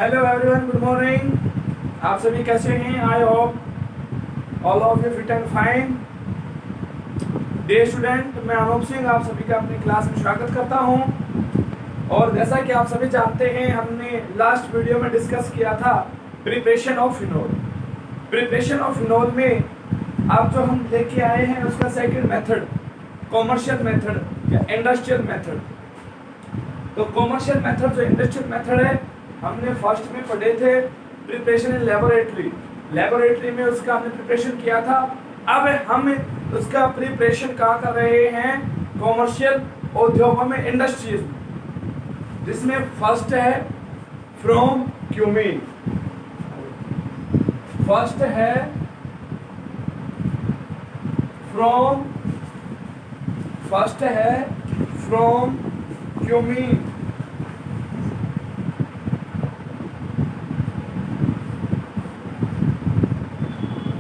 Hello everyone, good morning. आप सभी कैसे हैं? I hope all of you fit and fine. Day student, मैं अनूप सिंह आप सभी का अपनी क्लास में स्वागत करता हूं। और जैसा कि आप सभी जानते हैं, हमने लास्ट वीडियो में डिस्कस किया था preparation of phenol. Preparation of phenol में अब जो हम लेके आए हैं उसका सेकंड मेथड कॉमर्शियल मेथड या इंडस्ट्रियल मेथड। तो कॉमर्शियल मेथड जो इंडस्ट्रियल मेथड है, हमने फर्स्ट में पढ़े थे प्रिपरेशन इन लेबोरेटरी में उसका हमने प्रिपरेशन किया था। अब हम उसका प्रिपरेशन कहाँ कर रहे हैं? कॉमर्शियल उद्योगों में, इंडस्ट्रीज में, जिसमें फर्स्ट है फ्रॉम क्यूमीन। फर्स्ट है फ्रॉम क्यूमीन।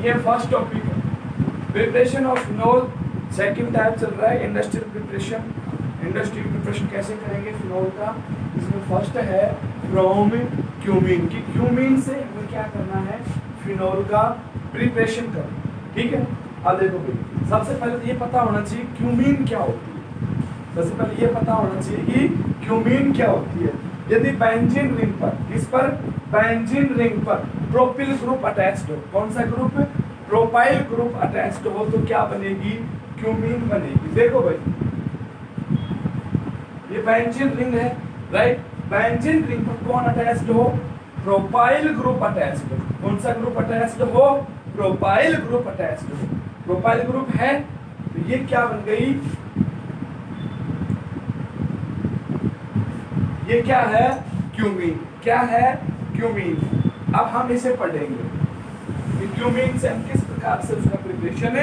ये फर्स्ट टॉपिक है preparation of phenol. Second type चल रहा है इंडस्ट्रियल प्रिपरेशन। इंडस्ट्रियल प्रिपरेशन कैसे करेंगे फिनोल का? इसमें फर्स्ट है फ्रॉम क्यूमीन की क्यूमीन से हमें क्या करना है? फिनोल का प्रिपरेशन करना। ठीक है, अब देखो भाई, सबसे पहले तो ये पता होना चाहिए क्यूमीन क्या होती है। सबसे पहले ये पता होना चाहिए कि क्यूमीन क्या होती है। यदि बेंजीन रिंग पर, किस पर? बेंजीन रिंग पर प्रोपिल ग्रुप अटैच्ड हो, कौन सा ग्रुप? प्रोपाइल ग्रुप अटैच्ड हो, तो क्या बनेगी? क्यूमीन बनेगी। देखो भाई, ये बेंजीन रिंग है, राइट? बेंजीन रिंग पर कौन अटैच्ड हो? प्रोपाइल ग्रुप अटैच्ड हो। कौन सा ग्रुप अटैच्ड हो? प्रोपाइल ग्रुप अटैच्ड हो। प्रोपाइल ग्रुप है तो ये क्या बन गई? ये क्या है? क्यूमीन। क्या है? क्यूमीन। अब हम इसे पढ़ेंगे कि क्यूमीन से हम किस प्रकार से उसका प्रिपरेशन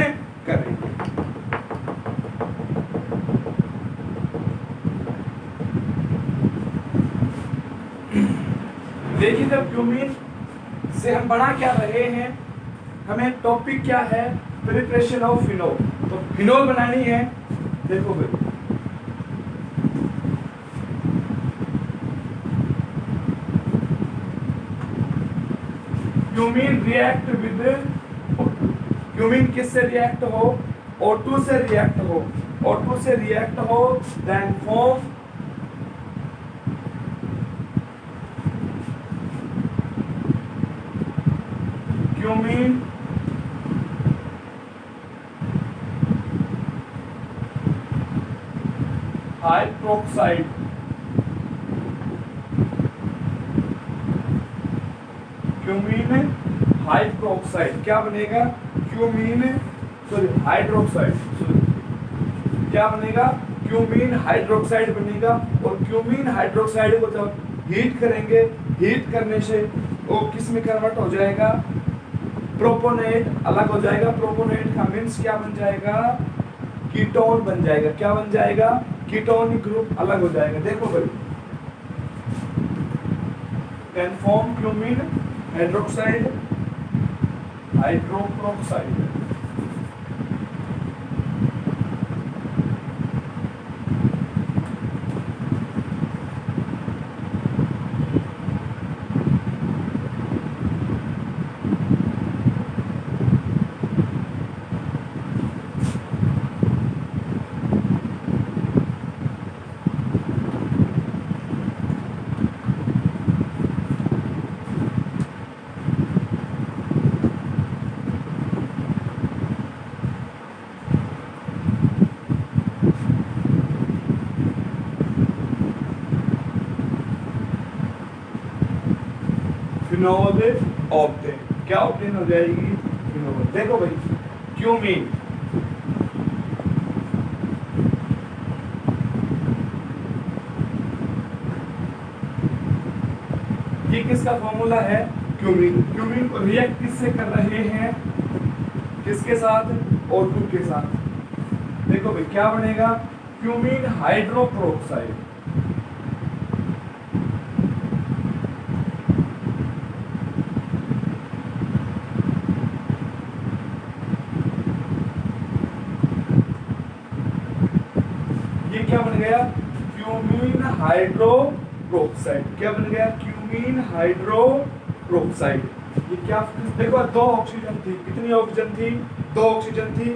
करेंगे। देखिए, जब क्यूमीन से हम बना क्या रहे हैं, हमें टॉपिक क्या है? Preparation of phenol. तो फिनोल बनानी है। देखो भाई, क्यूमीन रिएक्ट विद, क्यूमीन किससे रिएक्ट हो? O2 से रिएक्ट हो। O2 से रिएक्ट हो, then form cumene hydroxide. Cumene hydroxide क्या बनेगा? हाइड्रोक्साइड क्या बनेगा? क्यूमीन हाइड्रोक्साइड बनेगा। और क्यूमीन हाइड्रोक्साइड को जब हीट करेंगे, हीट करने से वो किस में कन्वर्ट हो जाएगा? प्रोपोनेट अलग हो जाएगा। प्रोपोनेट का मीन्स क्या बन जाएगा? कीटोन बन जाएगा। क्या बन जाएगा? कीटोन ग्रुप अलग हो जाएगा। देखो भाई, can form cumene hydroxide, hydrochloride. Phenol obtain. क्या ऑब्टेन हो जाएगी? फिनोल। देखो भाई, क्यूमीन ये किसका फॉर्मूला है? क्यूमीन। क्यूमीन को रिएक्ट किससे कर रहे हैं? किसके साथ? O2 के साथ। देखो भाई, क्या बनेगा? Cumene hydrochloride. ये क्या बन गया? Cumene hydrochloride. प्रोक्साइड। क्या बन गया? क्यूमीन हाइड्रोप्रोक्साइड। ये क्या? देखो दो ऑक्सीजन थी, कितनी ऑक्सीजन थी? दो ऑक्सीजन थी।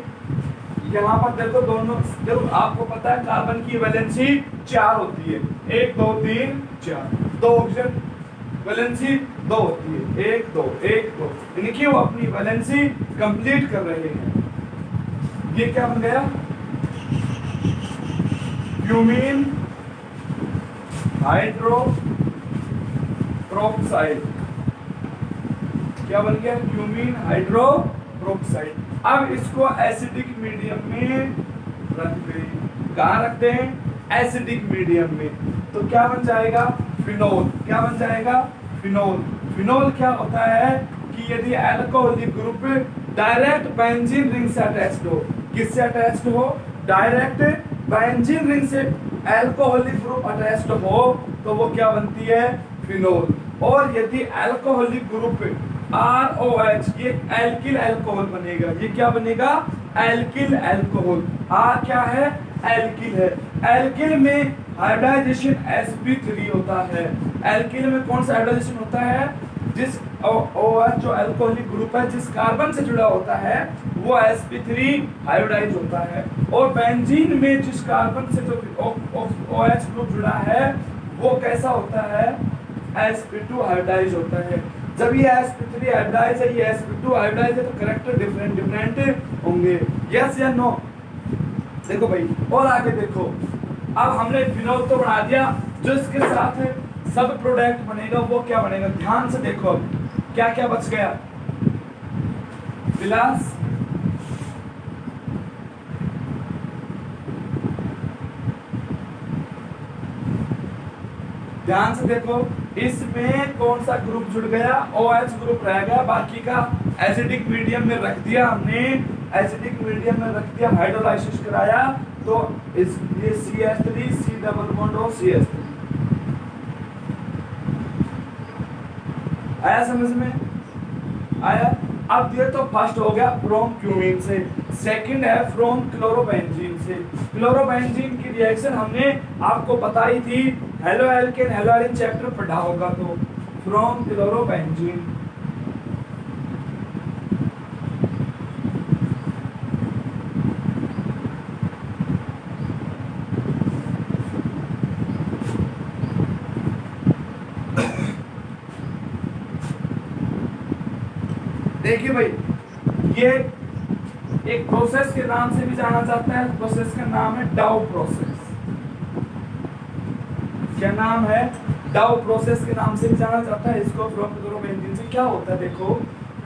यहाँ पर देखो दोनों, देखो आपको पता है कार्बन की वैलेंसी 4 होती है, 1 2 3 4। दो ऑक्सीजन वैलेंसी 2 होती है, 1 2 1 2, यानी कि वो अपनी वैलेंसी कंप्लीट कर रहे हैं। ये क्या बन गया? क्यूमीन हाइड्रोप्रोक्साइड। क्या बन गया? क्यूमीन हाइड्रोप्रोक्साइड। अब इसको एसिडिक मीडियम में रख दें। कहाँ रखते हैं? एसिडिक मीडियम में। तो क्या बन जाएगा? फिनोल। क्या बन जाएगा? फिनोल। फिनोल क्या होता है कि यदि alcoholic group direct benzene ring से अटैच्ड हो, किससे अटैच्ड हो? डायरेक्ट बेंजीन रिंग से अल्कोहलिक ग्रुप अटैच्ड हो तो वो क्या बनती है? फिनोल। और यदि अल्कोहलिक ग्रुप ROH, ये एल्किल अल्कोहल बनेगा। ये क्या बनेगा? Alkyl alcohol. R क्या है? एल्किल है। एल्किल में हाइब्रिडाइजेशन sp3 होता है। एल्किल में कौन सा हाइब्रिडाइजेशन होता है? जिस OH जो अल्कोहलिक ग्रुप है जिस कार्बन से जुड़ा होता है वो sp3 हाइब्रिडाइज होता है। और बेंजीन में जिस कार्बन से जो OH ग्रुप जुड़ा है वो कैसा होता है? sp2 हाइब्रिडाइज होता है। जब ये sp3 हाइब्रिडाइज है, ये sp2 हाइब्रिडाइज है, तो कैरेक्टर डिफरेंट डिफरेंट होंगे। यस या नो? देखो भाई, और आगे देखो। अब हमने फिनोल तो बना दिया, जो इसके साथ सब प्रोडक्ट बनेगा वो क्या बनेगा? ध्यान से देखो अब क्या क्या बच गया। विलास, ध्यान से देखो, इसमें कौन सा ग्रुप जुड़ गया? OH ग्रुप रह गया, बाकी का एसिडिक मीडियम में रख दिया हमने। एसिडिक मीडियम में रख दिया, हाइड्रोलाइसिस कराया, तो इस ये CH3 C डबल बॉन्ड और CH3 आया समझ में? आया। अब ये तो फर्स्ट हो गया फ्रॉम क्यूमीन से, सेकंड है फ्रॉम क्लोरोबेंजीन से। क्लोरोबेंजीन की रिएक्शन हमने आपको बताई थी, halo alkane halo alkane chapter पढ़ा होगा। तो फ्रॉम क्लोरोबेंजीन देखिए भाई, ये एक प्रोसेस के नाम से भी जाना जाता है। प्रोसेस का नाम है डाउ प्रोसेस। क्या नाम है? डाउ प्रोसेस के नाम से भी जाना जाता है इसको। फ्रॉम क्लोरोबेंजीन से क्या होता है देखो,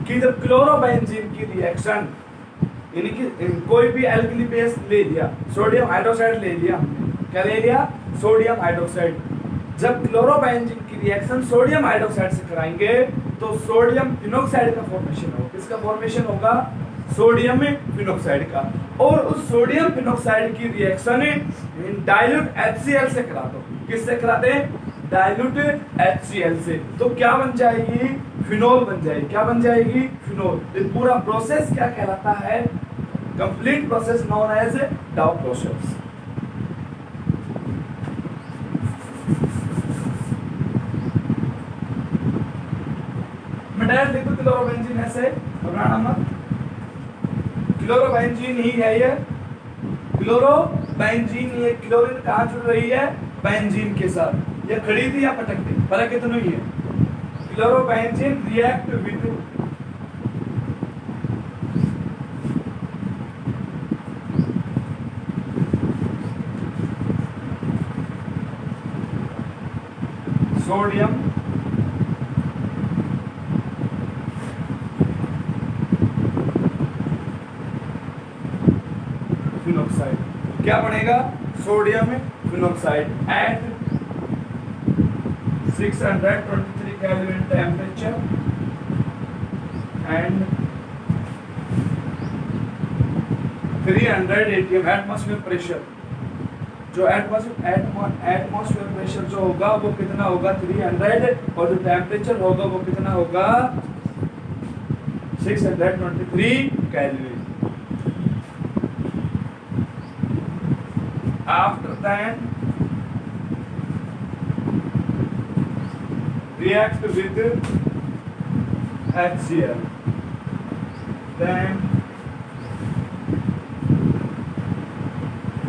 कि जब क्लोरोबेंजीन की रिएक्शन, यानी कि कोई भी एल्कली बेस ले लिया, सोडियम हाइड्रोक्साइड ले लिया हमने, क्या ले लिया? Sodium hydroxide. जब क्लोरोबेंजीन की रिएक्शन सोडियम हाइड्रोक्साइड से कराएंगे तो सोडियम फिनोक्साइड का फॉर्मेशन होगा। किसका फॉर्मेशन होगा? सोडियम फिनोक्साइड का। और उस सोडियम फिनोक्साइड की रिएक्शन डाइल्यूट HCl से करा दो। किससे कराते हैं? डाइल्यूट HCl से। तो क्या बन जाएगी? फिनोल बन जाएगी। क्या बन जाएगी? फिनोल। ये पूरा प्रोसेस क्या कहलाता है? Complete process known as Dow process. Direct लिखो क्लोरोबेंजीन ऐसे, घबराना मत। क्लोरोबेंजीन ही है ये। क्लोरोबेंजीन, ये क्लोरीन कहाँ जुड़ रही है? बेंजीन के साथ। ये खड़ी थी या पटक दी? फर्क इतना ही है। Chlorobenzene react with sodium phenoxide. क्या बनेगा? Sodium phenoxide at 623 kelvin temperature and 300 atm atmosphere pressure. जो एटमॉस्फेयर प्रेशर जो होगा वो कितना होगा? 300, और जो टेम्परेचर होगा वो कितना होगा? 623 kelvin. After that react with HCl, then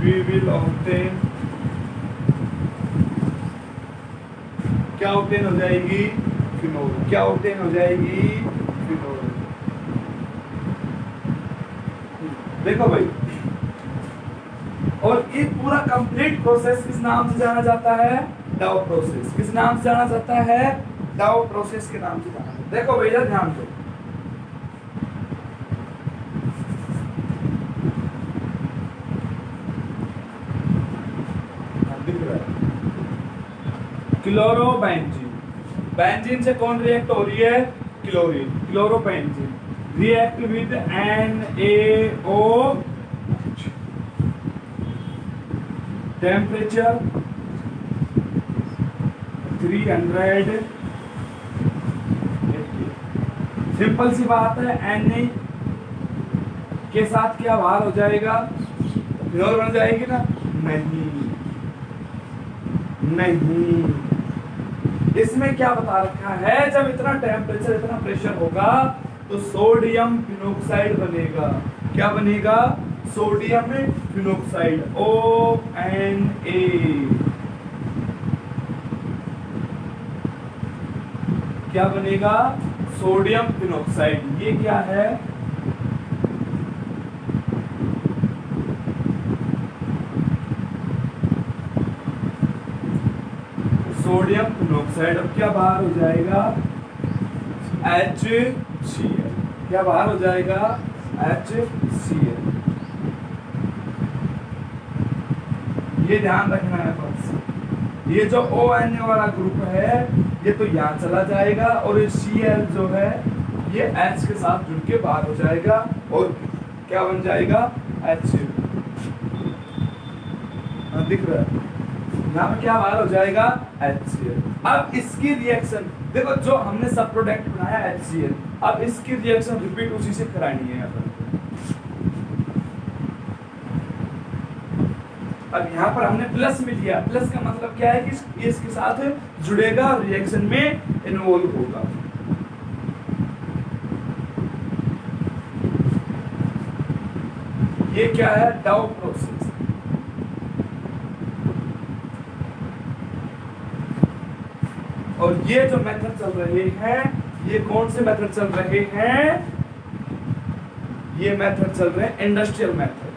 we will obtain, क्या obtain हो जाएगी? फिनोल। क्या obtain हो जाएगी? फिनोल। देखो भाई, और ये पूरा कंप्लीट प्रोसेस किस नाम से जाना जाता है? डाउ प्रोसेस। किस नाम से जाना जाता है? डाउ प्रोसेस के नाम से जाना जाता है। देखो भैया ध्यान दो, क्लोरोबेंजीन, बेंजीन से कौन रिएक्ट हो रही है? Chlorine. Chlorobenzene react with NaO, temperature 380। Simple सी बात है, Na के साथ क्या बाहर हो जाएगा? फिनोल बन जाएगी ना? नहीं, इसमें क्या बता रखा है, जब इतना टेम्परेचर, इतना प्रेशर होगा तो सोडियम फिनोक्साइड बनेगा। क्या बनेगा? Sodium phenoxide, ONA। क्या बनेगा? Sodium phenoxide. ये क्या है? Sodium phenoxide. अब क्या बाहर हो जाएगा? HCl। क्या बाहर हो जाएगा? HCl। ये ध्यान रखना है बस। ये जो ONA वाला ग्रुप है ये तो यहाँ चला जाएगा, और ये Cl जो है ये H के साथ जुड़ के बाहर हो जाएगा, और क्या बन जाएगा? HCl। दिख रहा है यहाँ पे क्या बाहर हो जाएगा? HCl। अब इसकी रिएक्शन देखो, जो हमने सब प्रोडक्ट बनाया HCl, अब इसकी रिएक्शन रिपीट उसी से करानी है यहाँ पर। अब यहाँ पर हमने प्लस में लिया, प्लस का मतलब क्या है कि ये इसके साथ जुड़ेगा और रिएक्शन में इन्वॉल्व होगा। ये क्या है? डाउ प्रोसेस। और ये जो मेथड चल रहे हैं, ये कौन से मेथड चल रहे हैं? ये मेथड चल रहे हैं इंडस्ट्रियल मेथड।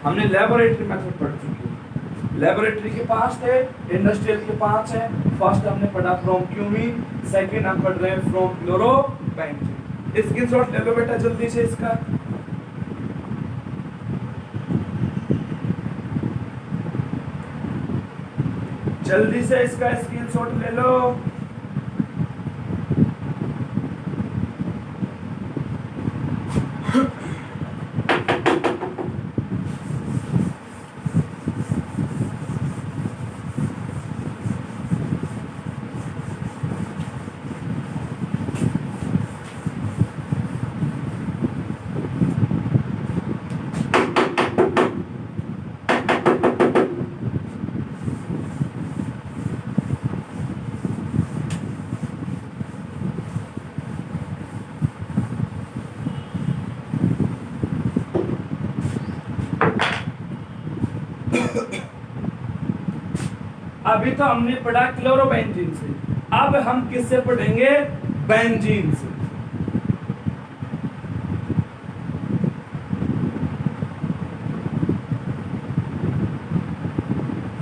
हमने लेबोरेटरी मेथड पढ़ चुके हैं, लेबोरेटरी के 5 थे, इंडस्ट्रियल के 5 हैं। फर्स्ट हमने पढ़ा फ्रॉम क्यूमीन, सेकंड हम पढ़ रहे हैं फ्रॉम क्लोरोबेंजीन। स्क्रीनशॉट ले लो बेटा जल्दी से इसका। जल्दी से इसका स्क्रीनशॉट ले लो। अभी तो हमने पढ़ा क्लोरोबेंजीन से, अब हम किससे पढ़ेंगे? बेंजीन से।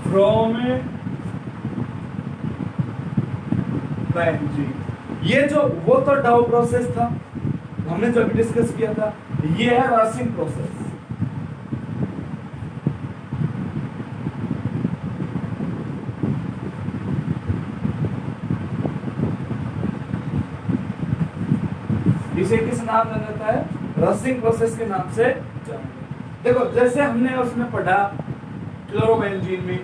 From benzene. ये जो वो तो डाउ प्रोसेस था, हमने जो अभी डिस्कस किया था, ये है रसिंग प्रोसेस। इसे किस नाम जाना जाता है? रसिंग प्रोसेस के नाम से जाना। देखो जैसे हमने उसमें पढ़ा क्लोरोबेंजीन में,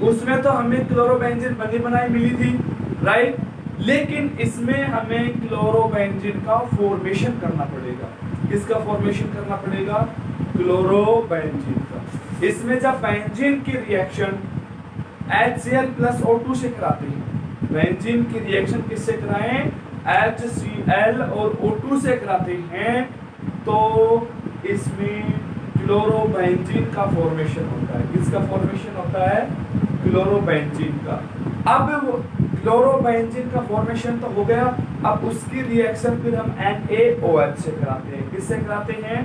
उसमें तो हमें क्लोरोबेंजीन बनी बनाई मिली थी, राइट? लेकिन इसमें हमें क्लोरोबेंजीन का फॉर्मेशन करना पड़ेगा। किसका फॉर्मेशन करना पड़ेगा? क्लोरोबेंजीन का। इसमें जब बेंजीन की रिएक्शन HCl + O2 से कराते हैं बेंजीन की रिएक्शन किससे कराएं? HCl और O2 से कराते हैं तो इसमें क्लोरोबेंजीन का फॉर्मेशन होता है। किसका फॉर्मेशन होता है? क्लोरोबेंजीन का। अब वो क्लोरोबेंजीन का फॉर्मेशन तो हो गया, अब उसकी रिएक्शन फिर हम NaOH से कराते हैं। किससे कराते हैं?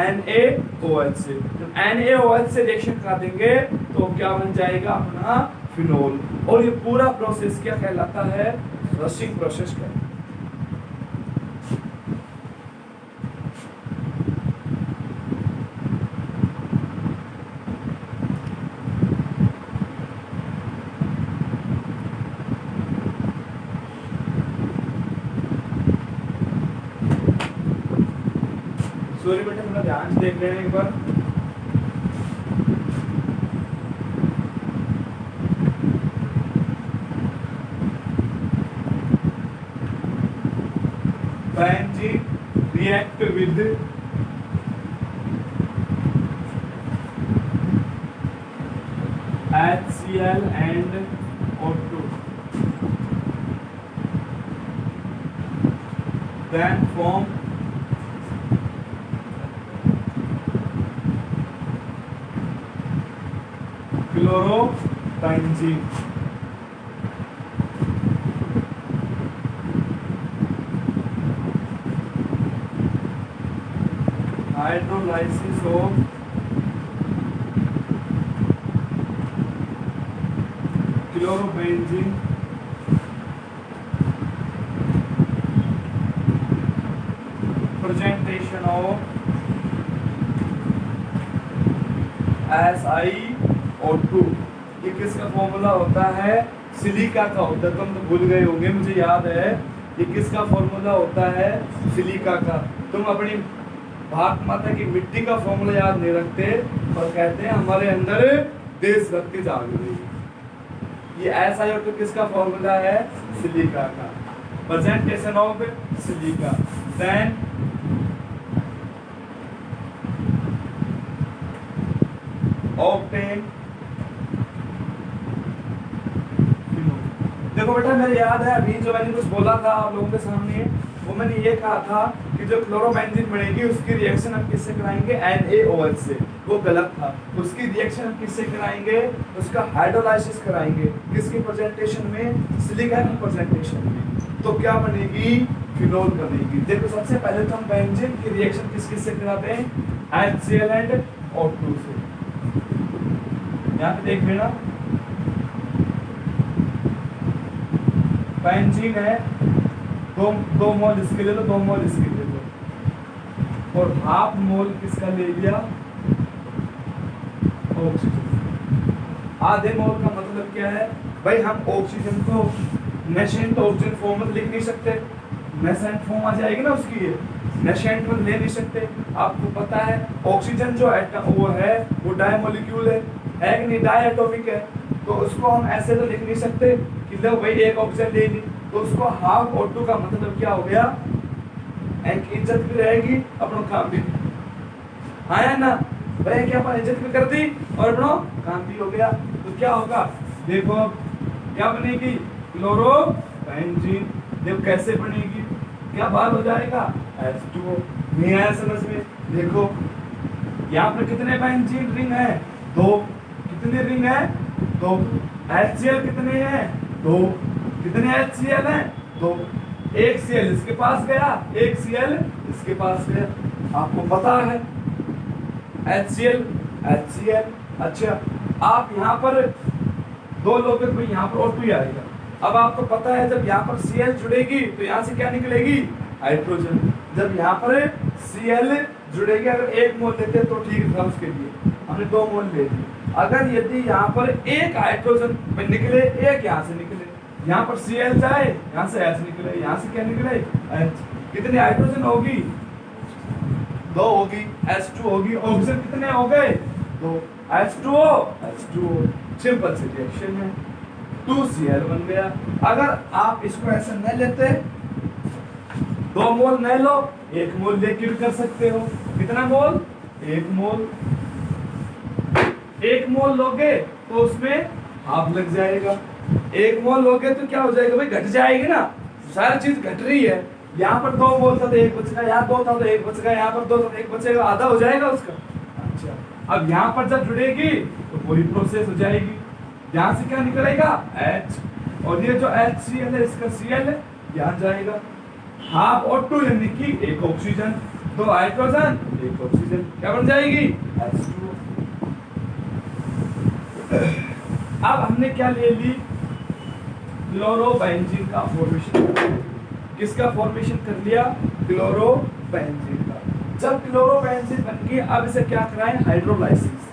NaOH से। जब NaOH से रिएक्शन करा देंगे तो क्या बन जाएगा? अपना फिनोल। और ये पूरा प्रोसेस क्या कहलाता है? रशिंग प्रोसेस कहलाता है। सॉरी बेटा, थोड़ा ध्यान से देख लेना एक बार। Benzene react with HCl and O2, then form chlorobenzene. Hydrolysis of chlorobenzene presentation of SiO2। ये किसका फॉर्मूला होता है? सिलिका का होता है। तुम तो भूल गए होंगे, मुझे याद है। ये किसका फॉर्मूला होता है? सिलिका का। तुम अपनी भारत माता की मिट्टी का फॉर्मूला याद नहीं रखते और कहते हैं हमारे अंदर देशभक्ति जाग गई। ये SiO2 किसका फॉर्मूला है? सिलिका का। Presentation of silica, then obtain. देखो बेटा, मेरे याद है अभी जो मैंने कुछ बोला था आप लोगों के सामने, वो मैंने ये कहा था कि जो क्लोरोबेंजीन बनेगी उसकी रिएक्शन हम किससे कराएंगे? NaOH से। वो गलत था। उसकी रिएक्शन हम किससे कराएंगे? उसका हाइड्रोलाइसिस कराएंगे। किसकी प्रेजेंटेशन में? सिलिका की प्रेजेंटेशन में। तो क्या बनेगी? फिनोल बनेगी। देखो, सबसे पहले तो हम बेंजीन की रिएक्शन किस से कराते हैं? HCl एंड O2 से। यहाँ पे देख लेना, बेंजीन है, दो मोल इसके ले लो, 2 मोल इसके ले लो, और हाफ मोल किसका ले लिया? ऑक्सीजन। आधे मोल का मतलब क्या है भाई? हम ऑक्सीजन को नेसेंट ऑक्सीजन फॉर्म में लिख नहीं सकते, नेसेंट फॉर्म आ जाएगी ना उसकी, ये नेसेंट में ले नहीं सकते। आपको पता है ऑक्सीजन जो एटम वो है वो डायमोलिक्यूल है कि नहीं? डायटोमिक है। तो उसको हम ऐसे तो लिख नहीं सकते कि लो भाई एक ऑक्सीजन ले ली, तो उसको हाफ O2 का मतलब क्या हो गया? एक इज्जत भी रहेगी, अपनों काम भी। हाँ या ना भाई? क्या अपन इज्जत भी कर दी और अपनों काम भी हो गया। तो क्या होगा? देखो अब क्या बनेगी? क्लोरोबेंजीन। देखो कैसे बनेगी, क्या बात हो जाएगा? H2O। नहीं आया समझ में? देखो यहाँ पर कितने बेंजीन रिंग है? 2। कितने रिंग है? 2। HCl कितने हैं? 2। कितने HCl हैं? 2। एक Cl इसके पास गया, एक Cl इसके पास गया। आपको पता है HCl HCl। अच्छा, आप यहाँ पर 2 लोग हैं, यहाँ पर O2 ही आएगा। अब आपको पता है जब यहाँ पर Cl जुड़ेगी तो यहाँ से क्या निकलेगी? हाइड्रोजन। जब यहाँ पर Cl जुड़ेगी, अगर 1 मोल लेते तो ठीक था, उसके लिए हमने 2 मोल ले लिए। अगर यदि यहाँ पर एक हाइड्रोजन निकले, एक यहाँ से निकले, यहाँ पर Cl जाए, यहाँ से H निकले, यहाँ से क्या निकले? H। कितनी हाइड्रोजन होगी? 2 होगी। H2 होगी। ऑक्सीजन कितने हो गए? 2। H2O H2O। सिंपल सी रिएक्शन है, 2Cl बन गया। अगर आप इसको ऐसे न लेते, 2 मोल न लो, 1 मोल लेके भी कर सकते हो। कितना मोल? 1 मोल। 1 मोल लोगे तो उसमें हाफ लग जाएगा। 1 मोल लोगे तो क्या हो जाएगा भाई, घट जाएगी ना, सारी चीज घट रही है। यहाँ पर 2 मोल था तो 1 बचेगा, यहाँ 2 था तो 1 बचेगा, यहाँ पर 2 था तो 1 बचेगा, आधा हो जाएगा उसका। अच्छा, अब यहाँ पर जब जुड़ेगी तो पूरी प्रोसेस हो जाएगी। यहाँ से क्या निकलेगा, H, और ये जो HCl है इसका Cl है, यहाँ जाएगा। हाफ O2 यानी कि 1 ऑक्सीजन, 2 हाइड्रोजन, 1 ऑक्सीजन, क्या बन जाएगी, H2O। अब हमने क्या ले ली, क्लोरोबेंजीन का फॉर्मेशन। किसका फॉर्मेशन कर लिया, क्लोरोबेंजीन का। जब क्लोरोबेंजीन बन गई, अब इसे क्या कराएं, हाइड्रोलाइसिस।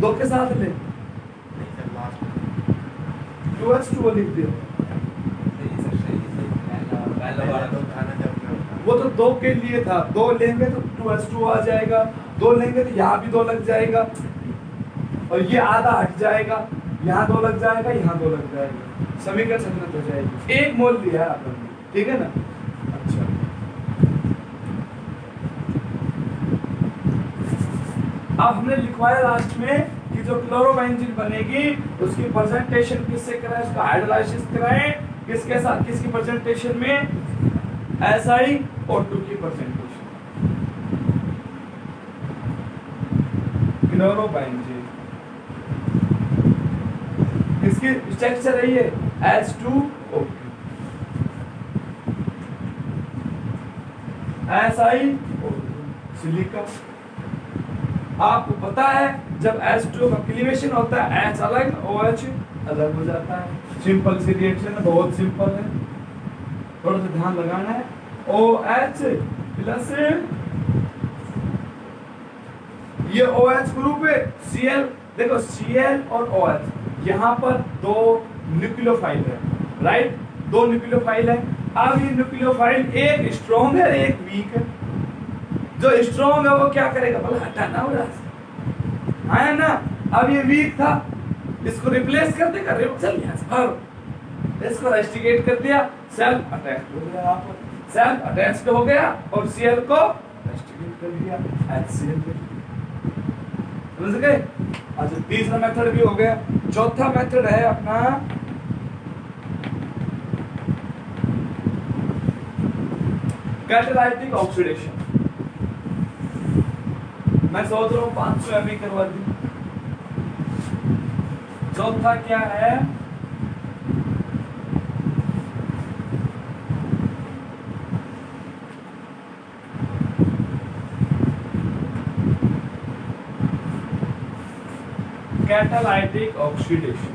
दो के साथ ले, 2H2O लिख दिया। वो तो 2 के लिए था, 2 लेंगे तो 2H2O आ जाएगा, 2 लेंगे तो यहाँ भी 2 लग जाएगा, और ये आधा हट जाएगा, यहाँ 2 लग जाएगा, यहाँ 2 लग जाएगा, समीकरण संतुलित हो जाएगी। 1 मोल लिया है आपने, ठीक है ना। अच्छा, अब हमने लिखवाया लास्ट में कि जो क्लोरोबेंजीन बनेगी उसकी प्रेजेंटेशन किससे कराएं, उसका हाइड्रोलाइसिस कराएं, किसके साथ, किसकी प्रेजेंटेशन में, SiO2 की प्रेजेंटेशन। क्लोरोबेंजीन इसकी स्ट्रक्चर है ये H2O, SiO2 सिलिका। आपको पता है जब H2O का क्लीवेशन होता है, H अलग OH अलग हो जाता है। सिंपल सी रिएक्शन है, बहुत सिंपल है, थोड़ा सा ध्यान लगाना है। OH प्लस ये OH ग्रुप है, Cl, देखो Cl और OH यहाँ पर 2 न्यूक्लियोफाइल है, राइट, 2 न्यूक्लियोफाइल है। अब ये न्यूक्लियोफाइल एक स्ट्रॉन्ग है, एक वीक है। जो स्ट्रॉन्ग है वो क्या करेगा, बोला हटाना हो रहा है ना। अब ये वीक था, इसको रिप्लेस कर देगा, चल यहाँ से भाग, इसको रेस्टिकेट कर दिया, सेल्फ अटैच्ड हो गया, यहाँ पर सेल्फ अटैच्ड हो गया और Cl को रेस्टिकेट कर दिया, HCl। समझ गए। अच्छा, तीसरा मेथड भी हो गया। चौथा मेथड है अपना कैटालाइटिक ऑक्सीडेशन। मैं सोच रहा हूँ 500 ml करवा दी। चौथा क्या है, कैटालाइटिक ऑक्सीडेशन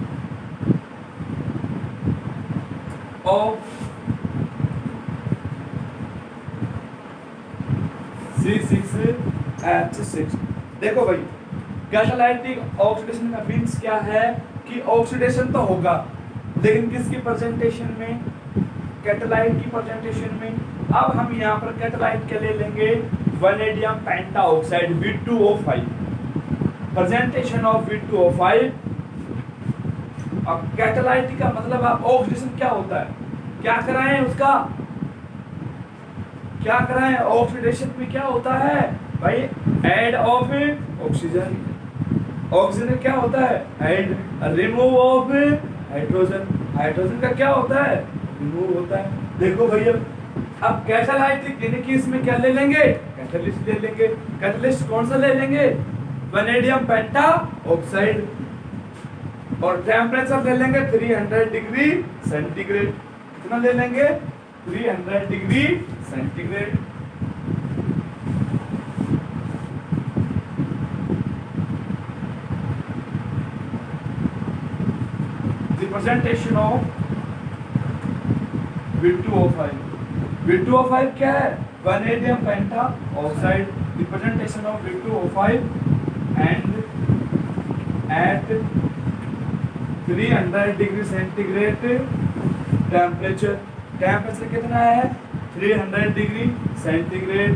ऑफ C6H6। देखो भाई, कैटालाइटिक ऑक्सीडेशन का मीन्स क्या है कि ऑक्सीडेशन तो होगा, लेकिन किसकी प्रेजेंटेशन में, कैटालाइट की प्रेजेंटेशन में। अब हम यहाँ पर कैटालाइट क्या ले लेंगे, vanadium pentoxide V2O5, presentation of V2O5। अब कैटालाइट का मतलब आप ऑक्सीडेशन क्या होता है, क्या कराएं उसका, क्या कराएं ऑक्सीडेशन में, क्या होता है भाई, ऐड ऑफ ऑक्सीजन। ऑक्सीजन क्या होता है, add, remove of hydrogen, hydrogen का क्या होता है, रिमूव होता है। देखो भैया, अब कैटालाइटिक यानी कि इसमें क्या ले लेंगे, कैटलिस्ट ले लेंगे। कैटलिस्ट कौन सा ले लेंगे, वैनेडियम पेंटाऑक्साइड, और टेम्परेचर ले लेंगे 300 डिग्री सेंटीग्रेड। कितना ले लेंगे, 300 degree centigrade. Representation of V2O5। V2O5 क्या है, vanadium pentoxide. Representation of V2O5 and at 300 degree centigrade temperature. Temperature कितना है, 300 degree centigrade.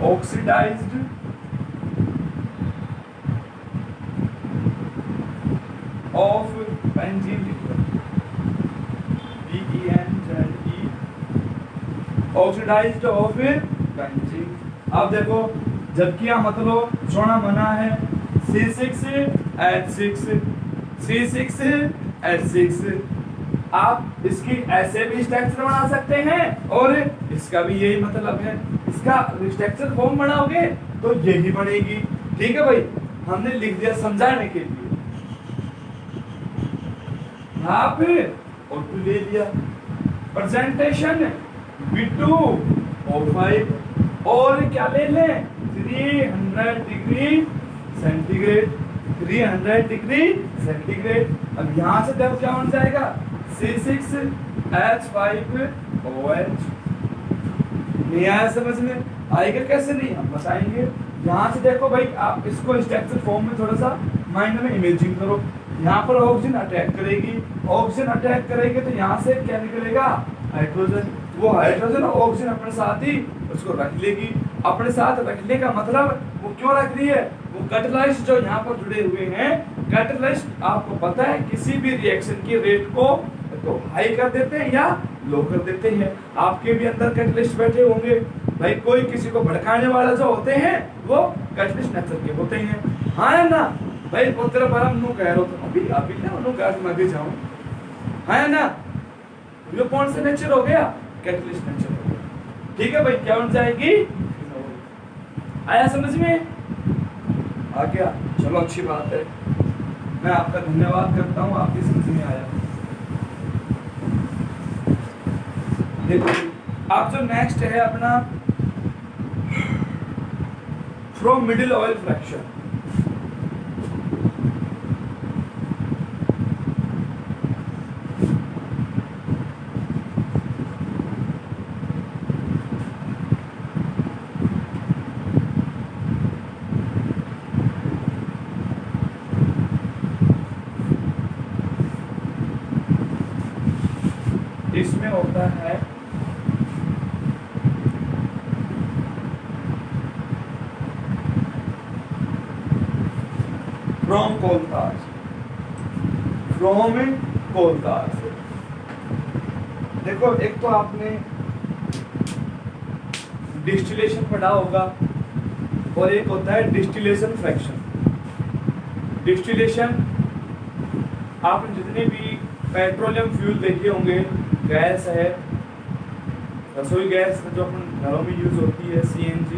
Oxidised of benzene liquid, BENZE oxidised of benzene. अब देखो जबकि यहाँ मतलब जोड़ा बना है C6H6 C6H6। आप इसकी ऐसे भी स्ट्रक्चर बना सकते हैं और इसका भी यही मतलब है, इसका स्ट्रक्चर फॉर्म बनाओगे तो यही बनेगी। ठीक है भाई, हमने लिख दिया समझाने के लिए, यहाँ पे O2 ले लिया। प्रेजेंटेशन V2O5 और क्या ले लें 300 डिग्री सेंटीग्रेड, 300 डिग्री सेंटीग्रेड। अब यहाँ से देखो क्या बन जाएगा C6H5OH। नहीं आया समझ में? आएगा कैसे नहीं हम बताएंगे। यहाँ से देखो भाई, आप इसको स्ट्रक्चर फॉर्म में थोड़ा सा माइंड में इमेजिन करो। यहाँ पर ऑक्सीजन अटैक करेगी, ऑक्सीजन अटैक करेगी तो यहाँ से क्या निकलेगा हाइड्रोजन। वो हाइड्रोजन और ऑक्सीजन अपने साथ ही उसको रख लेगी। अपने साथ रखने का मतलब वो क्यों रख रही है, वो कैटलिस्ट जो यहाँ पर जुड़े हुए हैं, कैटलिस्ट आपको पता है किसी भी रिएक्शन की रेट को तो हाई कर देते हैं या लो कर देते हैं। आपके भी अंदर कैटलिस्ट बैठे होंगे भाई, कोई किसी को भड़काने वाला जो होते हैं वो कैटलिस्ट नेचर के होते हैं। हाँ है ना भाई, वो तेरा बड़ा मुंह कह रहा था अभी अभी ना मुंह कह मैं भी जाऊं। हाँ है ना, ये कौन सा नेचर हो गया, कैटलिस्ट नेचर हो गया। ठीक है भाई, क्या बन जाएगी, आया समझ में, आ गया, चलो अच्छी बात है। मैं आपका धन्यवाद करता हूँ, आपकी समझ में आया। देखो आप जो नेक्स्ट है अपना फ्रॉम मिडिल ऑयल फ्रैक्शन। इसमें होता है फ्रॉम कोलतास, फ्रॉम कोलतास। देखो एक तो आपने डिस्टिलेशन पढ़ा होगा और एक होता है डिस्टिलेशन फ्रैक्शन। डिस्टिलेशन आपने जितने भी पेट्रोलियम फ्यूल देखे होंगे, गैस है, रसोई गैस जो अपन घरों में यूज होती है CNG,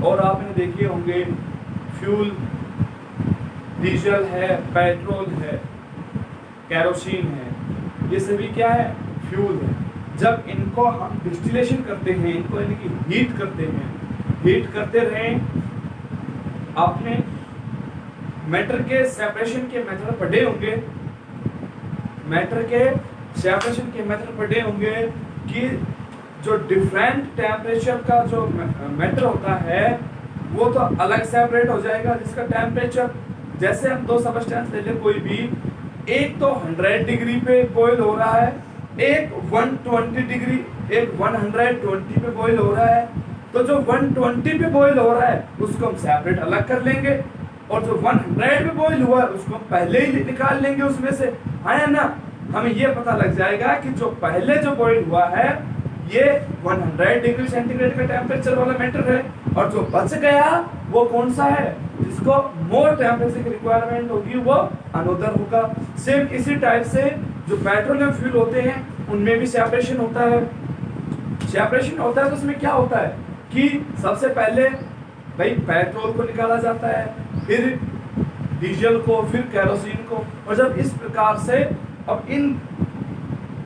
और आपने देखे होंगे फ्यूल डीजल है, पेट्रोल है, कैरोसिन है, ये सभी क्या है फ्यूल है। जब इनको हम डिस्टिलेशन करते हैं, इनको इनकी हीट करते हैं, हीट करते रहें, आपने मैटर के सेपरेशन के मेथड पढ़े होंगे, मैटर के सेपरेशन के मेथड पढ़े होंगे कि जो डिफरेंट टेम्परेचर का जो मैटर होता है वो तो अलग सेपरेट हो जाएगा, जिसका टेम्परेचर, जैसे हम दो सबस्टेंस ले लें कोई भी, एक तो 100 डिग्री पे बॉईल हो रहा है, एक 120 डिग्री, एक 120 पे बॉईल हो रहा है। तो जो 120 पे बॉईल हो रहा है उसको हम सेपरेट अलग कर लेंगे, और जो 100 पे बॉईल हुआ है उसको हम पहले ही निकाल लेंगे उसमें से। है ना, हमें ये पता लग जाएगा कि जो पहले जो बॉईल हुआ है ये 100 डिग्री सेंटीग्रेड का टेम्परेचर वाला मैटर है, और जो बच गया वो कौन सा है, जिसको मोर टेम्परेचर की रिक्वायरमेंट होगी वो अनदर होगा। सेम इसी टाइप से जो पेट्रोलियम फ्यूल होते हैं उनमें भी सेपरेशन होता है। सेपरेशन होता है तो उसमें क्या होता है कि सबसे पहले भाई पेट्रोल को निकाला जाता है, फिर डीजल को, फिर कैरोसिन को, और जब इस प्रकार से अब इन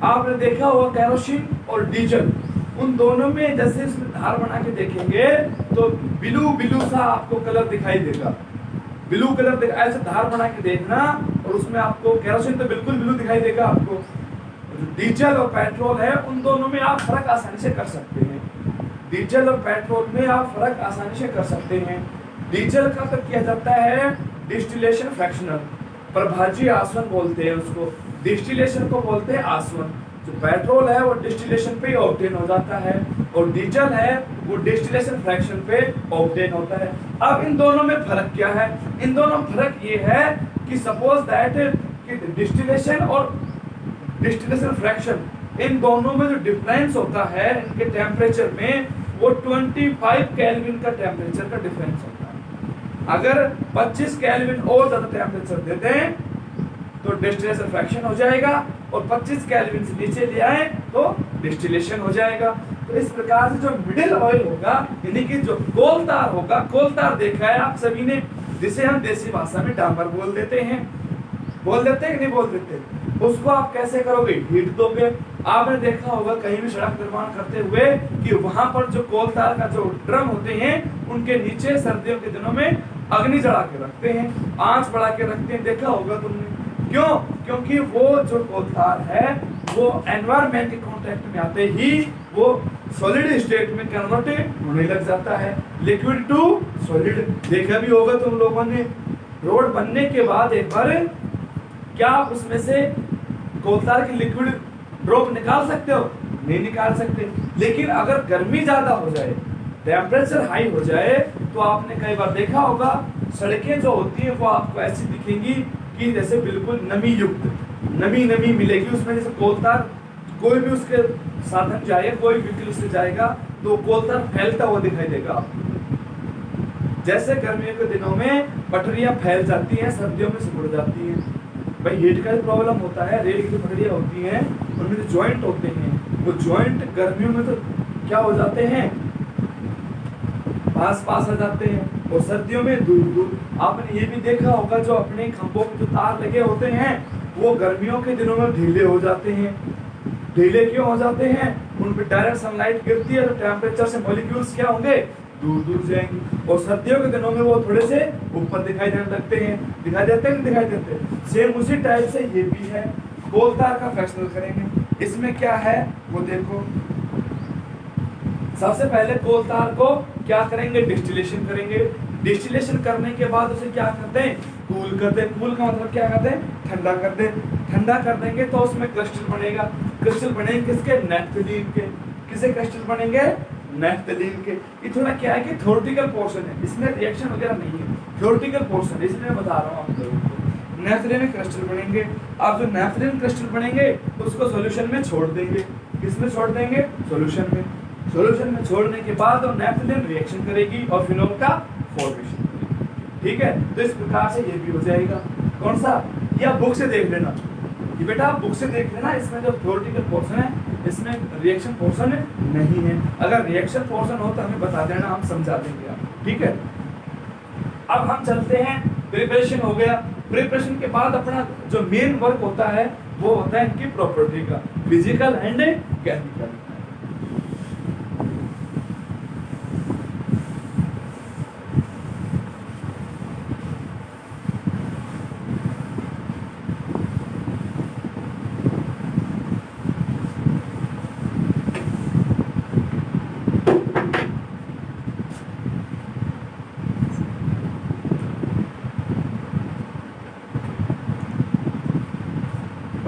आपने देखा होगा कैरोसिन और डीजल, उन दोनों में जैसे इसमें धार बना के देखेंगे तो ब्लू ब्लू सा आपको कलर दिखाई देगा, ब्लू कलर ऐसे धार बना के देखना, और उसमें आपको कैरोसिन तो बिल्कुल ब्लू दिखाई देगा आपको। जो डीजल और पेट्रोल है उन दोनों में आप फर्क आसानी से कर सकते हैं, डीजल और पेट्रोल में आप फर्क आसानी से कर सकते हैं। डीजल का तो किया जाता है डिस्टिलेशन फ्रैक्शनल, प्रभाजी आसवन बोलते हैं उसको, डिस्टिलेशन को बोलते हैं आसवन। जो पेट्रोल है वो डिस्टिलेशन पे ऑब्टेन हो जाता है, और डीजल है वो डिस्टिलेशन फ्रैक्शन पे ऑब्टेन होता है। अब इन दोनों में फर्क क्या है, इन दोनों में फर्क ये है कि सपोज दैट कि डिस्टिलेशन और डिस्टिलेशन फ्रैक्शन इन दोनों में जो डिफरेंस होता है इनके टेम्परेचर में, वो 25 केल्विन का टेम्परेचर का डिफरेंस होता है। अगर 25 केल्विन और ज्यादा टेम्परेचर दे दें तो डिस्टिलेशन फ्रैक्शन हो जाएगा, और 25 केल्विन से नीचे ले आए तो डिस्टिलेशन हो जाएगा। तो इस प्रकार से जो मिडिल ऑयल होगा, यानी कि जो कोलतार होगा, कोलतार देखा है आप सभी ने, जिसे हम देसी भाषा में डामर बोल देते हैं, बोल देते हैं कि नहीं बोल देते, उसको आप कैसे करोगे, हीट दोगे। आपने देखा होगा कहीं भी सड़क निर्माण करते हुए कि वहां पर जो कोलतार का जो ड्रम होते हैं उनके नीचे सर्दियों के दिनों में अग्नि जला के रखते हैं, आंच बढ़ा के रखते हैं, देखा होगा तुमने। क्यों? क्योंकि वो जो कोलतार है वो एनवायरमेंट के कांटेक्ट में आते ही वो सॉलिड स्टेट में कन्वर्ट होने लग जाता है, लिक्विड टू सॉलिड। देखा भी होगा तुम लोगों ने, रोड बनने के बाद एक बार क्या आप उसमें से कोलतार की लिक्विड ड्रॉप निकाल सकते हो? नहीं निकाल सकते। लेकिन अगर गर्मी ज्यादा हो जाए, टेम्परेचर हाई हो जाए, तो आपने कई बार देखा होगा सड़कें जो होती हैं वो आपको ऐसी दिखेंगी कि जैसे बिल्कुल नमी युक्त, नमी मिलेगी उसमें। जैसे कोलतार, कोई भी उसके साधन जाएगा, कोई व्हीकल उससे जाएगा तो कोलतार फैलता हुआ दिखाई देगा आपको। जैसे गर्मियों के दिनों में पटरियां फैल जाती हैं, सर्दियों में सिकुड़ जाती हैं। भाई हीट का प्रॉब्लम होता है, रेल की जो पटरियां होती हैं उनमें जो जॉइंट होते हैं, वो जॉइंट गर्मियों में तो क्या हो जाते हैं, पास आ जाते हैं, और सर्दियों में दूर। आपने ये भी देखा होगा जो अपने खंभों में जो तार लगे होते हैं वो गर्मियों के दिनों में ढीले हो जाते हैं। ढीले क्यों हो जाते हैं? उन पर डायरेक्ट सनलाइट गिरती है तो टेम्परेचर से मॉलिक्यूल्स क्या होंगे, दूर जाएंगे, और सर्दियों के दिनों में वो थोड़े से ऊपर दिखाई देने लगते हैं। दिखाई देते हैं, दिखाई देते। सेम उसी टाइप से ये भी है। कोलतार का फ्रैक्शनल करेंगे, इसमें क्या है वो देखो। सबसे पहले कोलतार को क्या करेंगे, डिस्टिलेशन करेंगे। डिस्टिलेशन करने के बाद उसे क्या करते हैं, कूल करते हैं। कूल का मतलब क्या करते हैं, ठंडा कर दे। ठंडा कर देंगे तो उसमें क्रिस्टल बनेगा। क्रिस्टल बनेंगे किसके, नैफ्थलीन के। किसे क्रिस्टल बनेंगे, नैफ्थलीन के। ये थोड़ा क्या है कि थ्योरेटिकल पोर्शन है, इसमें रिएक्शन वगैरह नहीं है, थ्योरेटिकल पोर्शन, इसलिए मैं बता रहा हूँ आप लोगों को। नैफ्थलीन क्रिस्टल बनेंगे। अब जो नैफ्थलीन क्रिस्टल बनेंगे उसको सॉल्यूशन में छोड़ देंगे। किसमें छोड़ देंगे, सॉल्यूशन में। सॉल्यूशन में छोड़ने के बाद वो नैफ्थलीन रिएक्शन करेगी और फिनोल का फॉर्मेशन करेगी। ठीक है, तो इस प्रकार से ये भी हो जाएगा। कौन सा, ये आप बुक से देख लेना, ये बेटा आप बुक से देख लेना। इसमें जो थ्योरेटिकल पोर्शन है इसमें रिएक्शन पोर्शन नहीं है। अगर रिएक्शन पोर्शन हो तो हमें बता देना, हम समझा देंगे आप। ठीक है, अब हम चलते हैं, प्रिपरेशन हो गया। प्रिपरेशन के बाद अपना जो मेन वर्क होता है वो होता है इनकी प्रॉपर्टी का, physical and chemical.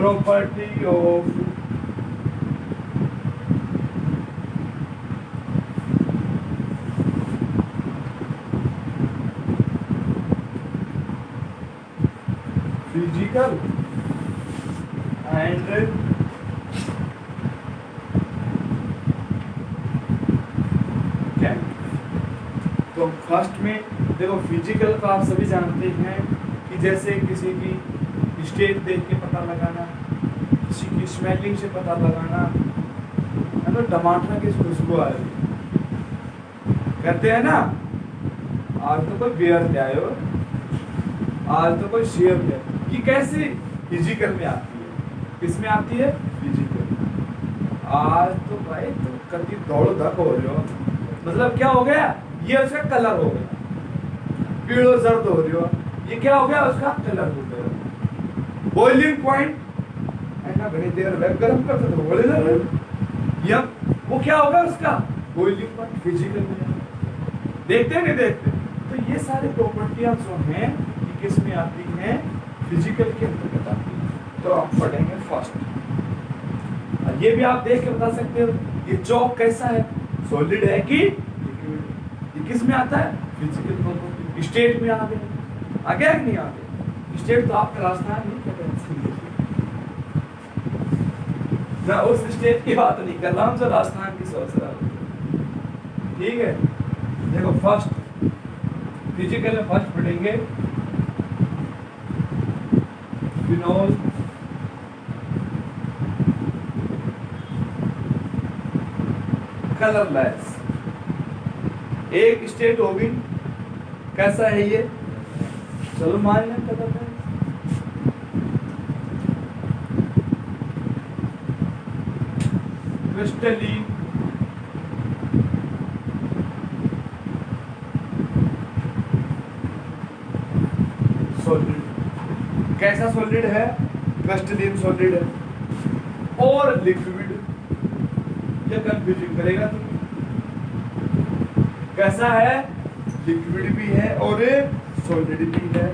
Property of physical and chemical. तो फर्स्ट में देखो, फिजिकल तो आप सभी जानते हैं कि जैसे किसी की स्टेट देख के पता लगाना, किसी की स्मेलिंग से पता लगाना है, तो टमाटर की खुशबू आ रही है, कहते हैं ना आज तो कोई बियर ले आए हो, आज तो कोई शेयर ले। ये कैसी, फिजिकल में आती है। किसमें आती है, फिजिकल। आज तो भाई तुम कभी दौड़ धक हो रहे हो, मतलब क्या हो गया, ये उसका कलर हो गया, पीड़ो जर्द हो रही हो, ये क्या हो गया, उसका कलर हो गया। बॉइलिंग पॉइंट है ना, घनी देर वेब गर्म करते तो बोले ना, वो क्या होगा उसका बॉइलिंग पॉइंट, फिजिकल में। देखते हैं नहीं देखते? तो ये सारी प्रॉपर्टियां जो हैं ये किस में आती हैं, फिजिकल के अंतर्गत आती है। तो आप पढ़ेंगे फर्स्ट। ये भी आप देख के बता सकते हो ये चौक कैसा है, सॉलिड है कि लिक्विड। ये किस में आता है, फिजिकल प्रॉपर्टी। स्टेट में आ गया कि नहीं आ गया? स्टेट तो आपका रास्ता नहीं, मैं उस स्टेट की बात नहीं कर रहा हूँ जो राजस्थान की सोच रहा हूँ। ठीक है, देखो फर्स्ट फिजिकल में फर्स्ट पढ़ेंगे फिनोल कलरलेस। एक स्टेट होगी, कैसा है ये, चलो मान लें कलरलेस। Crystalline solid. कैसा सॉलिड है, क्रिस्टलीन सॉलिड है। और लिक्विड, ये कंफ्यूजिंग करेगा तुम। कैसा है, लिक्विड भी है और सॉलिड भी है।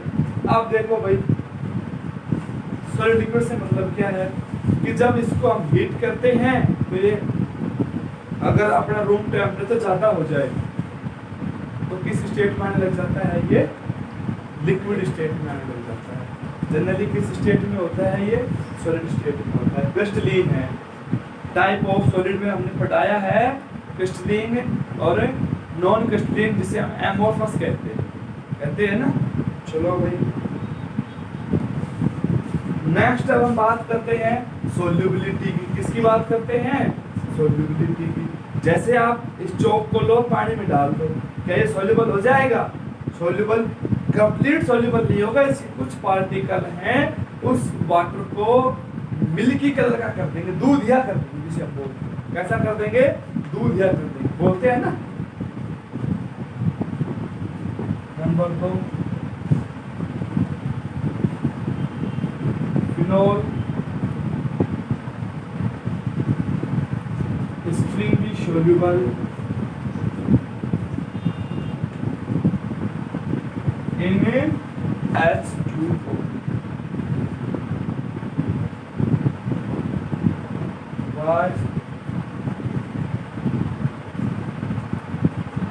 अब देखो भाई, सॉलिड लिक्विड से मतलब क्या है कि जब इसको हम हीट करते हैं तो ये अगर अपना रूम टेम्परेचर ज्यादा हो जाए तो किस स्टेट में आने लग जाता है, ये लिक्विड स्टेट में आने लग जाता है। जनरली किस स्टेट में होता है, ये सॉलिड स्टेट में होता है। क्रिस्टलीन है, टाइप ऑफ सॉलिड में हमने पढ़ाया है क्रिस्टलीन और नॉन क्रिस्टलीन, जिसे हम एमोर्फस कहते हैं ना। चलो भाई, नेक्स्ट अब हम बात करते हैं सोल्यूबिलिटी की। किसकी बात करते हैं, सोल्यूबिलिटी की। जैसे आप इस चौक को लो, पानी में डाल दो, क्या ये सोल्यूबल हो जाएगा, सोल्यूबल, कंप्लीट सोल्यूबल नहीं होगा। इसके कुछ पार्टिकल हैं, उस वाटर को मिल्की कलर का कर देंगे, दूधिया कर देंगे, जिसे हम बोलते हैं। कैसा कर देंगे, दूधिया कर देंगे, बोलते हैं ना। Number 2 phenol extremely soluble in H2O. Was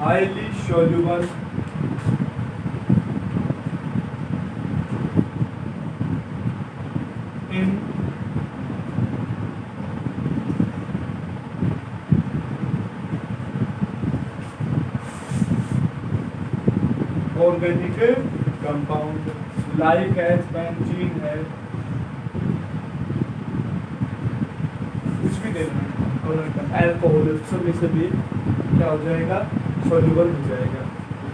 highly soluble in organic compound like as benzene है, कुछ भी देना, अल्कोहल, सब में से भी क्या हो जाएगा, सॉल्युबल हो जाएगा।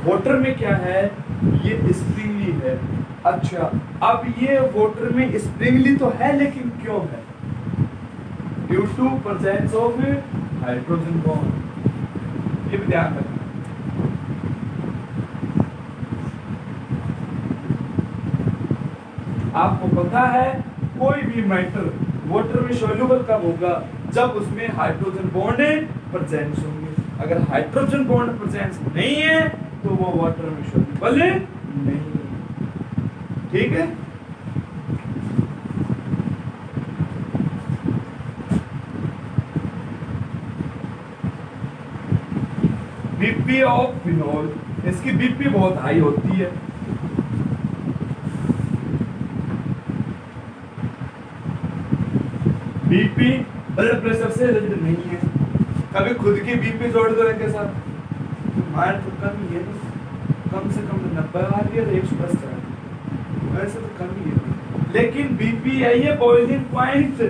वाटर में क्या है, ये स्प्रिंगली है। अच्छा, अब ये वाटर में स्प्रिंगली तो है, लेकिन क्यों है, due to presence of hydrogen bond. ये भी ध्यान रखना। आपको पता है कोई भी मेटल वाटर में सॉल्युबल कब होगा, जब उसमें हाइड्रोजन बॉन्ड प्रेजेंस होंगे। अगर हाइड्रोजन बॉन्ड प्रेजेंस नहीं है तो वो वाटर में सॉल्युबल नहीं है। ठीक है, बीपी ऑफ फिनोल, इसकी बीपी बहुत हाई होती है। बीपी ब्लड प्रेशर से रिलेटेड नहीं है। कभी खुद की बीपी जोड़ दो इनके साथ, हमारे तो कम ही है, कम से कम 90 आ रही है, 110 चल रही है, वैसे तो कम ही है। लेकिन बीपी है ये बॉइलिंग पॉइंट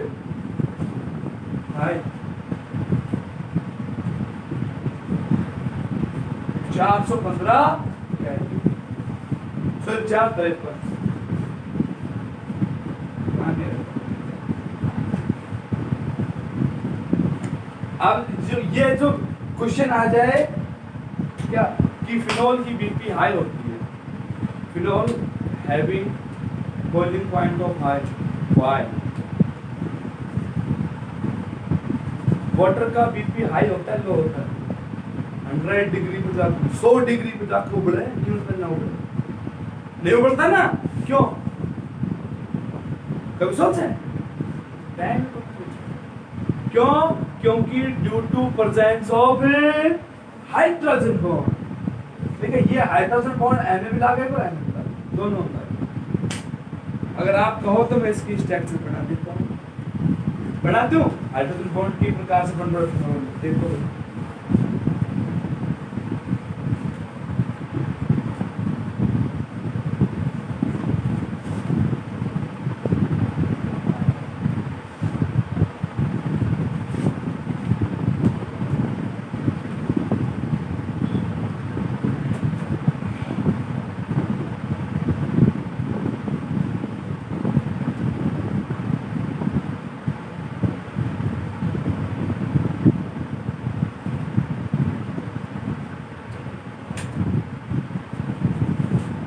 हाई 415 सर 453। अब ये जो क्वेश्चन आ जाए क्या कि फिनोल की बीपी हाई होती है, phenol having boiling point of high, why water का बीपी हाई होता है, लो होता है, 100 डिग्री पे जाकर 100 डिग्री पे जाकर उबले, क्यों ना उबले, नहीं उबलता ना, क्यों, कभी सोचे टाइम को, क्यों, क्योंकि due to presence of hydrogen bond. देखिए ये हाइड्रोजन बॉन्ड एन में लागेगा, एन में दोनों होता है। अगर आप कहो तो मैं इसकी स्ट्रक्चर बना देता हूँ। बना दूं हाइड्रोजन बॉन्ड की प्रकार से बन रहा देखो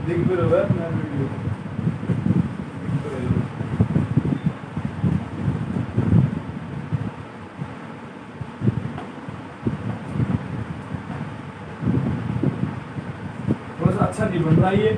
देख भी रहा है मैं वीडियो थोड़ा सा अच्छा नहीं बन रहा ये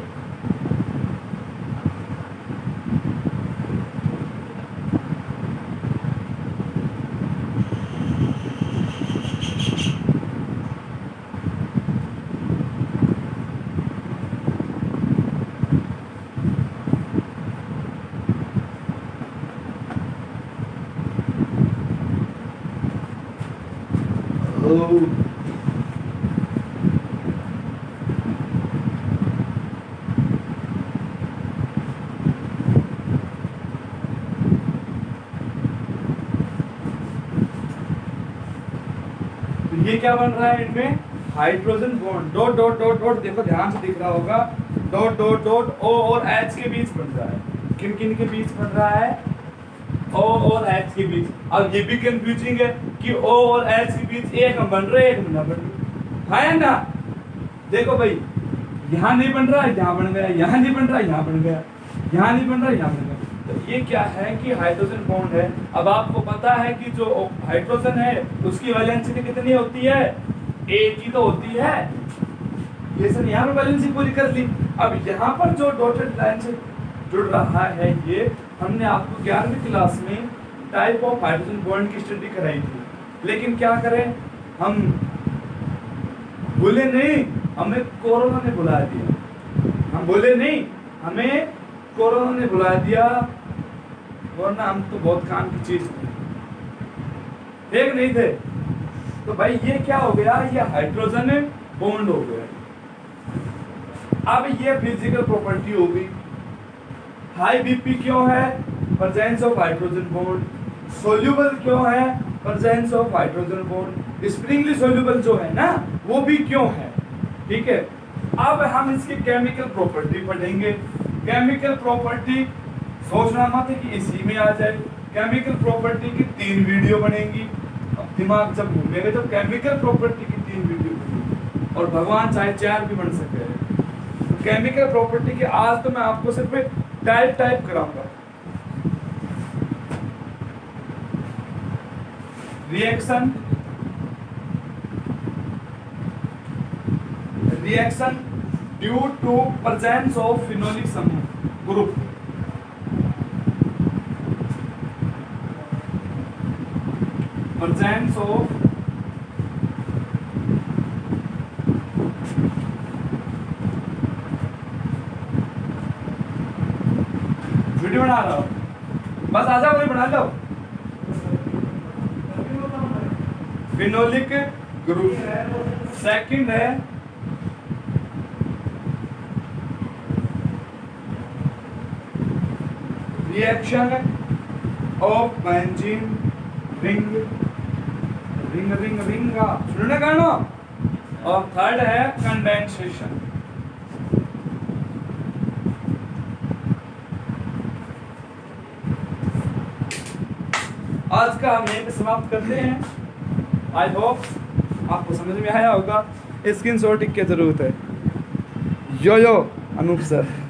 ये क्या बन रहा है इनमें hydrogen bond dot dot dot dot देखो ध्यान से दिख रहा होगा डॉट डॉट डॉट ओ और एच के बीच बन रहा है किन किन के बीच बन रहा है ओ और एच के बीच अब ये भी कंफ्यूजिंग है कि ओ और एच के बीच एक हम बन रहे एक ना बन रहे है ना देखो भाई यहाँ नहीं बन रहा है यहाँ बन गया यहाँ नहीं बन रहा यहाँ बन गया यहाँ नहीं बन रहा यहाँ बन गया तो ये क्या है कि हाइड्रोजन बॉन्ड है अब आपको पता है कि जो हाइड्रोजन है उसकी वैलेंसिटी कितनी होती है एक ही तो होती है ये सर यहाँ पे वैलेंसी पूरी कर ली अब यहाँ पर जो डॉटेड लाइन से जुड़ रहा है ये हमने आपको 11वीं क्लास में टाइप ऑफ हाइड्रोजन बॉन्ड की स्टडी कराई थी लेकिन क्या करें हम बोले नहीं हमें कोरोना ने बुला दिया हम बोले नहीं हमें कोरोना ने बुला दिया वरना हम तो बहुत काम की चीज थी ठीक नहीं थे तो भाई ये क्या हो गया ये हाइड्रोजन बॉन्ड हो गया अब ये फिजिकल प्रॉपर्टी हो गई हाई बीपी क्यों है presence of hydrogen bond soluble क्यों है presence of hydrogen bond Sprüngli soluble जो है ना वो भी क्यों है ठीक है अब हम इसकी केमिकल प्रॉपर्टी पढ़ेंगे केमिकल प्रॉपर्टी सोचना मत है कि इसी में आ जाए केमिकल प्रॉपर्टी की 3 वीडियो बनेंगी अब दिमाग जब घूमेगा तो केमिकल प्रॉपर्टी की 3 वीडियो बनेगी और भगवान चाहे 4 भी बन सके तो केमिकल प्रॉपर्टी के आज तो मैं आपको सिर्फ टाइप कराऊंगा reaction due to presence of phenolic समूह ग्रुप प्रेजेंस ऑफ वीडियो बना रहा हूं बस आ जाओ वही बना लो फिनोलिक ग्रुप सेकंड है रिएक्शन ऑफ बेंजीन रिंग सुनने का ना और थर्ड है कंडेंसेशन आज का हम यहीं पे समाप्त करते हैं आई होप आपको समझ में आया होगा स्क्रीनशॉट की जरूरत है यो अनूप सर